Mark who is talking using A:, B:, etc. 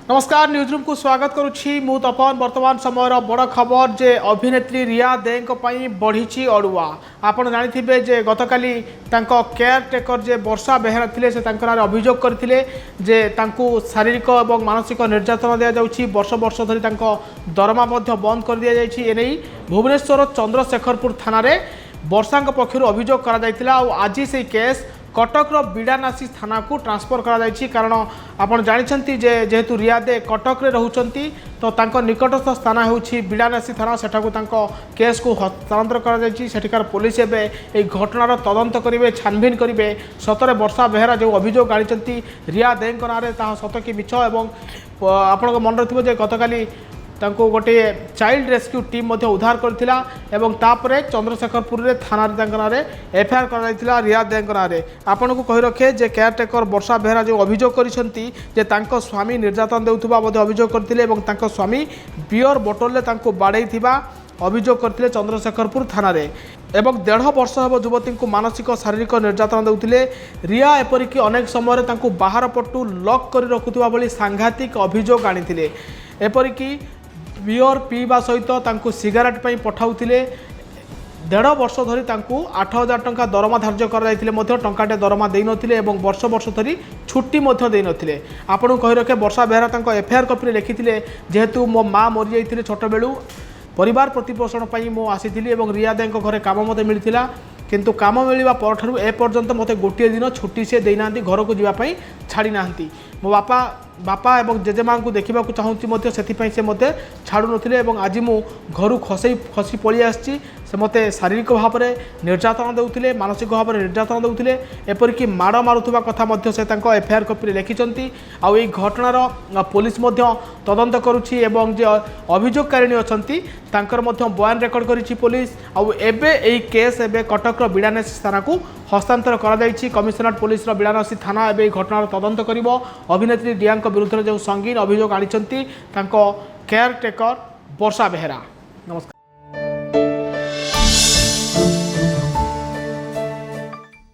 A: नमस्कार news room को स्वागत करुच्ची मु तपन वर्तमान समय बड़ खबर जे अभिनेत्री रिया देंको पई बढ़ी अड़ुआ आपड़ जानी जे गतकाली केयर टेकर जे वर्षा बेहेरा थिले से नारे अभियोग करथिले जे तांकू शारीरिक और मानसिक निर्यातन दिया जाउची वर्ष वर्ष धरी दरमा बंद कर दिया जाइछि एनै भुवनेश्वर चंद्रशेखरपुर थाना रे वर्षा पक्षर अभियोग करा जायतिला आज से केस कटक बिड़ानासी थाना को ट्रांसफर करा कारण आपड़ जानते जेहेतु रिया दे कटक रे रहउचंती तो तांको निकटस्थ स्थान होउछि बिड़ानासी थाना सेठाकू तांको केस को हस्तांतर करा सेठिकार पुलिस एबे ए घटनार तदंत करिवे छानबीन करिवे सतरे वर्षा बेहेरा जो अभियोग आनिचंती रिया देंक नारे ता सत कि मिछ एवं आपन मन रथिबो जे गतकाली तांको गोटे चाइल्ड रेस्क्यू टीम उद्धार करथिला एवं तापरे चंद्रशेखरपुर रे थाना रे एफआईआर कराइथिला रिया देंक नारे आपन को कहि रखे जे केयरटेकर वर्षा बेहेरा जो अभियोग करिसंती जे तांको स्वामी निर्यातन देउथबा अभियोग करथिले एवं तांको स्वामी बियर बोतल ले तांको बाडैथिबा अभियोग करथिले चंद्रशेखरपुर थाना रे एवं 1.5 वर्ष हेब युवती को मानसिक शारीरिक निर्यातन देउथिले रिया एपरिक अनेक समय तांको बाहर पटु लॉक कर रखुथबा बोली सांघातिक अभियोग आनिथिले एपरिक बियर पीवा सहित तांको सिगारेट पई पठाउथिले 1.5 वर्ष धरी तांको 8,000 टंका दरमा धार्य कर टंकाटे दरमा दे नथिले एवं वर्ष वर्ष धरी छुट्टी दे नथिले आपन कहि रखे वर्षा बेहेरा तांको एफआईआर कॉपी लिखिथिले जेहेतु मो माँ मरी जाइथिले छोट बेलू परिवार प्रतिपोषण पई मो आसीथिली एवं रिया देंको घरे काम मते मिलिथिला किंतु काम मिलवा परठारु ए पर्यंत मते गोटे दिन छुट्टी से देना घर को जीवाई छाड़ी ना मो बापा एवं जेजेमा को देखा चाहूँगी से मते छाड़ू नथिले एवं आज मु घर खसी पलि आसी से मते शारीरिक भाव में निर्यातन देउथिले मानसिक भाव में निर्यातन देउथिले एपरिक माड़ मारुथबा कथा से एफआईआर कॉपी लिखिचंती आ एई घटनार पुलिस तदंत करुछि एवं जे अभियोगकारिणी अछंती तांकर बयान रेकर्ड करिछि पुलिस आ एबे एई केस एबे कटक बिड़ानासी थाना को हस्तांतर करा जाइछि कमिशनरेट पुलिस बिड़ानासी थाना एबे घटनार तदंत करिवो अभिनेत्री रिया विरुद्ध जो संगीन अभियोग आनिचंती तांको केयर टेकर वर्षा बेहेरा। नमस्कार।